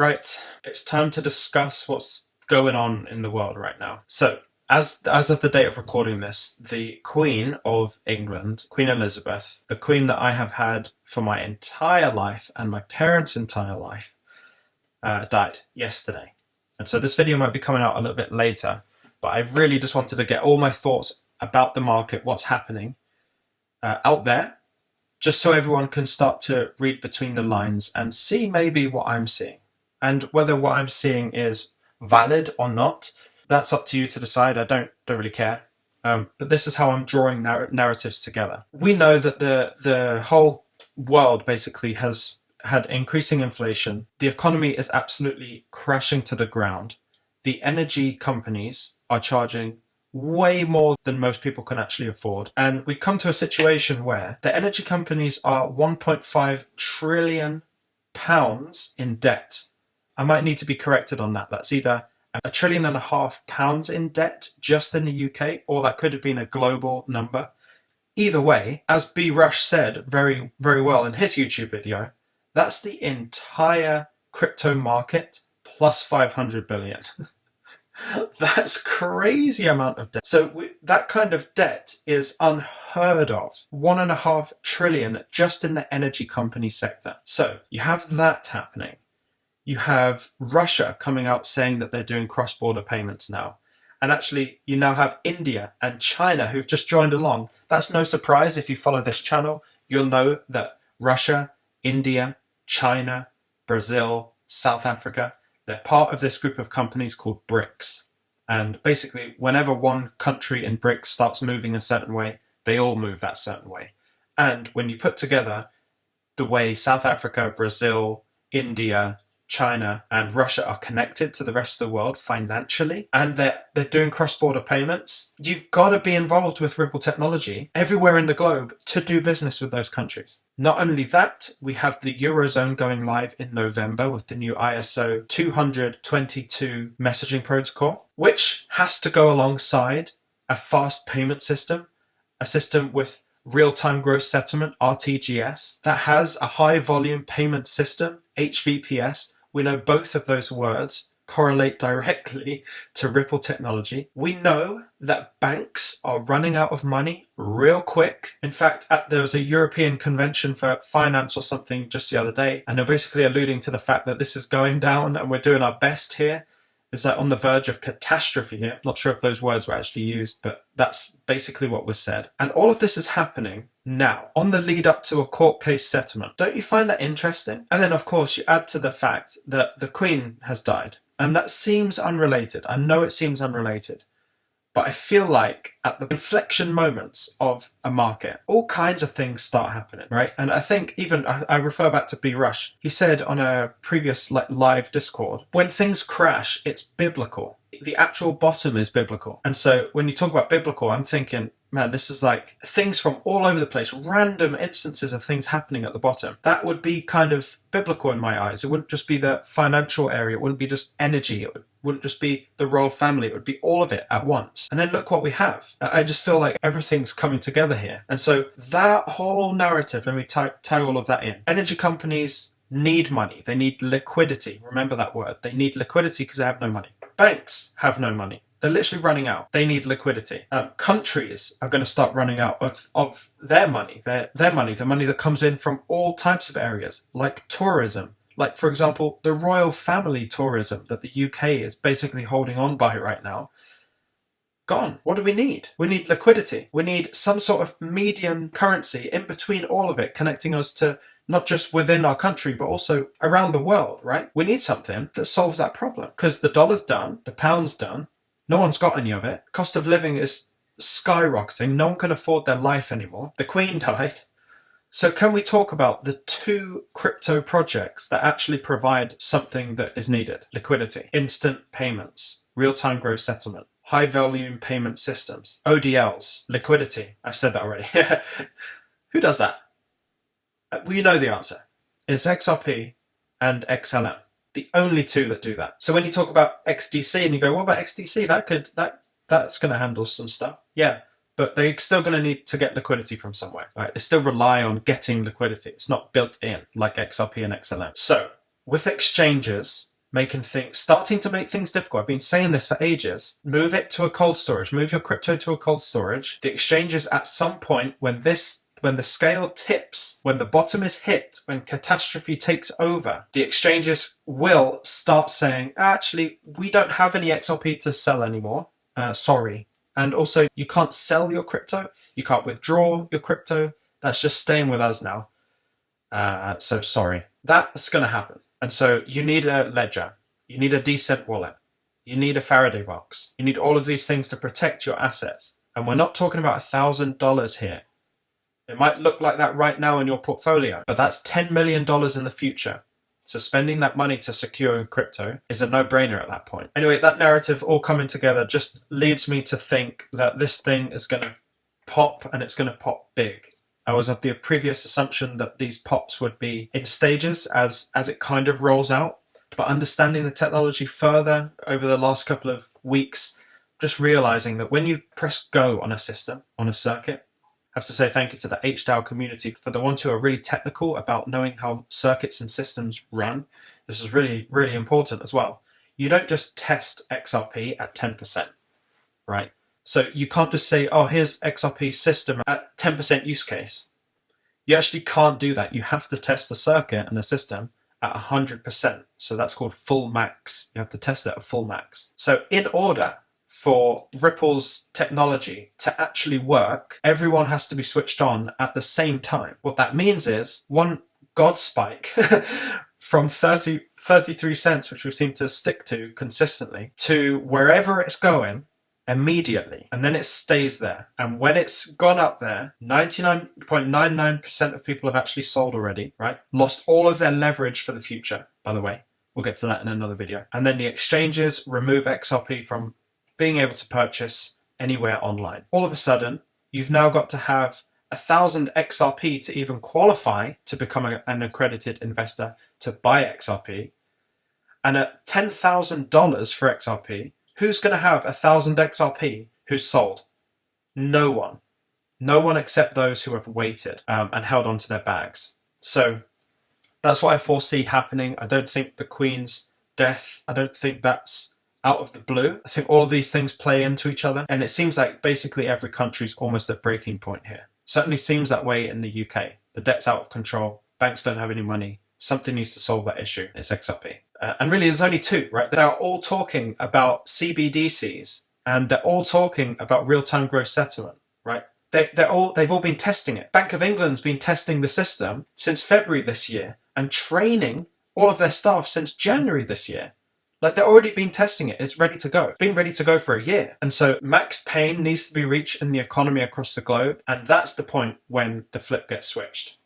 Right, it's time to discuss what's going on in the world right now. So, as of the date of recording this, the Queen of England, Queen Elizabeth, the Queen that I have had for my entire life and my parents' entire life, died yesterday. And so this video might be coming out a little bit later, but I really just wanted to get all my thoughts about the market, what's happening out there, just so everyone can start to read between the lines and see maybe what I'm seeing. And whether what I'm seeing is valid or not, that's up to you to decide. I don't really care. But this is how I'm drawing narratives together. We know that the whole world basically has had increasing inflation. The economy is absolutely crashing to the ground. The energy companies are charging way more than most people can actually afford. And we come to a situation where the energy companies are 1.5 trillion pounds in debt. I might need to be corrected on that. That's either £1.5 trillion in debt just in the UK, or that could have been a global number. Either way, as B. Rush said very, very well in his YouTube video, that's the entire crypto market plus 500 billion. That's crazy amount of debt. So that kind of debt is unheard of. 1.5 trillion just in the energy company sector. So you have that happening. You have Russia coming out saying that they're doing cross-border payments now. And actually, you now have India and China who've just joined along. That's no surprise if you follow this channel. You'll know that Russia, India, China, Brazil, South Africa, they're part of this group of companies called BRICS. And basically, whenever one country in BRICS starts moving a certain way, they all move that certain way. And when you put together the way South Africa, Brazil, India, China and Russia are connected to the rest of the world financially, and they're doing cross-border payments, you've got to be involved with Ripple technology everywhere in the globe to do business with those countries. Not only that, we have the Eurozone going live in November with the new ISO 20022 messaging protocol, which has to go alongside a fast payment system, a system with real-time gross settlement, RTGS, that has a high volume payment system, HVPS. We know both of those words correlate directly to Ripple technology. We know that banks are running out of money real quick. In fact, there was a European convention for finance or something just the other day, and they're basically alluding to the fact that this is going down and we're doing our best here. It's like on the verge of catastrophe here. Not sure if those words were actually used, but that's basically what was said. And all of this is happening now, on the lead up to a court case settlement. Don't you find that interesting? And then, of course, you add to the fact that the Queen has died. And that seems unrelated. I know it seems unrelated. But I feel like at the inflection moments of a market, all kinds of things start happening, right? And I think even, I refer back to B. Rush. He said on a previous live Discord, when things crash, it's biblical. The actual bottom is biblical. And so when you talk about biblical, I'm thinking, man, this is like things from all over the place, random instances of things happening at the bottom. That would be kind of biblical in my eyes. It wouldn't just be the financial area. It wouldn't be just energy. It wouldn't just be the royal family. It would be all of it at once. And then look what we have. I just feel like everything's coming together here. And so that whole narrative, let me tie all of that in. Energy companies need money. They need liquidity. Remember that word. They need liquidity because they have no money. Banks have no money. They're literally running out. They need liquidity. Countries are going to start running out of their money, their money, the money that comes in from all types of areas, like tourism. Like, for example, the royal family tourism that the UK is basically holding on by right now. Gone. What do we need? We need liquidity. We need some sort of median currency in between all of it, connecting us to not just within our country, but also around the world, right? We need something that solves that problem because the dollar's done, the pound's done. No one's got any of it. Cost of living is skyrocketing. No one can afford their life anymore. The Queen died. So can we talk about the two crypto projects that actually provide something that is needed? Liquidity, instant payments, real-time gross settlement, high volume payment systems, ODLs, liquidity. I've said that already. Who does that? Well, you know the answer. It's XRP and XLM. The only two that do that. So when you talk about XDC and you go, what about XDC? That's going to handle some stuff. Yeah, but they're still going to need to get liquidity from somewhere. Right? They still rely on getting liquidity. It's not built in like XRP and XLM. So with exchanges, starting to make things difficult. I've been saying this for ages. Move it to a cold storage. Move your crypto to a cold storage. The exchanges, at some point, when the scale tips, when the bottom is hit, when catastrophe takes over, the exchanges will start saying, actually, we don't have any XRP to sell anymore. Sorry. And also, you can't sell your crypto. You can't withdraw your crypto. That's just staying with us now. So sorry. That's going to happen. And so you need a ledger. You need a decent wallet. You need a Faraday box. You need all of these things to protect your assets. And we're not talking about $1,000 here. It might look like that right now in your portfolio, but that's $10 million in the future. So spending that money to secure crypto is a no-brainer at that point. Anyway, that narrative all coming together just leads me to think that this thing is going to pop, and it's going to pop big. I was of the previous assumption that these pops would be in stages as it kind of rolls out, but understanding the technology further over the last couple of weeks, just realizing that when you press go on a system, on a circuit, I have to say thank you to the HDAO community for the ones who are really technical about knowing how circuits and systems run. This is really, really important as well. You don't just test XRP at 10%, right? So you can't just say, oh, here's XRP system at 10% use case. You actually can't do that. You have to test the circuit and the system at 100%. So that's called full max. You have to test it at full max. So in order for Ripple's technology to actually work, everyone has to be switched on at the same time. What that means is one God spike from 33 cents, which we seem to stick to consistently, to wherever it's going immediately, and then it stays there. And when it's gone up there, 99.99% of people have actually sold already, right? Lost all of their leverage for the future, by the way. We'll get to that in another video. And then the exchanges remove XRP from being able to purchase anywhere online. All of a sudden, you've now got to have 1,000 XRP to even qualify to become an accredited investor to buy XRP. And at $10,000 for XRP, who's going to have 1,000 XRP who's sold? No one. No one except those who have waited and held onto their bags. So that's what I foresee happening. I don't think the Queen's death, I don't think that's out of the blue. I think all of these things play into each other. And it seems like basically every country's almost at breaking point here. Certainly seems that way in the UK. The debt's out of control. Banks don't have any money. Something needs to solve that issue. It's XRP. And really, there's only two, right? They're all talking about CBDCs, and they're all talking about real-time gross settlement, right? They've all been testing it. Bank of England's been testing the system since February this year and training all of their staff since January this year. Like, they've already been testing it. It's ready to go. It's been ready to go for a year. And so max pain needs to be reached in the economy across the globe. And that's the point when the flip gets switched.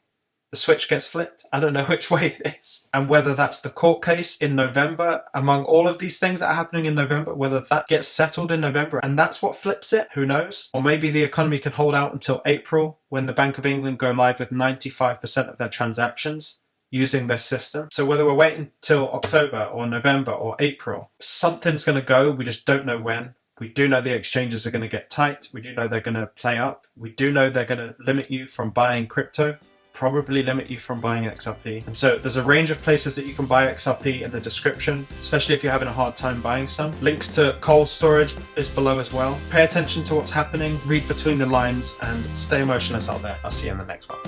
The switch gets flipped. I don't know which way it is. And whether that's the court case in November, among all of these things that are happening in November, whether that gets settled in November and that's what flips it, who knows? Or maybe the economy can hold out until April when the Bank of England go live with 95% of their transactions using this system. So whether we're waiting till October or November or April, something's going to go. We just don't know when. We do know the exchanges are going to get tight. We do know they're going to play up. We do know they're going to limit you from buying crypto, probably limit you from buying XRP. And so there's a range of places that you can buy XRP in the description, especially if you're having a hard time buying some. Links to cold storage is below as well. Pay attention to what's happening, read between the lines, and stay emotionless out there. I'll see you in the next one.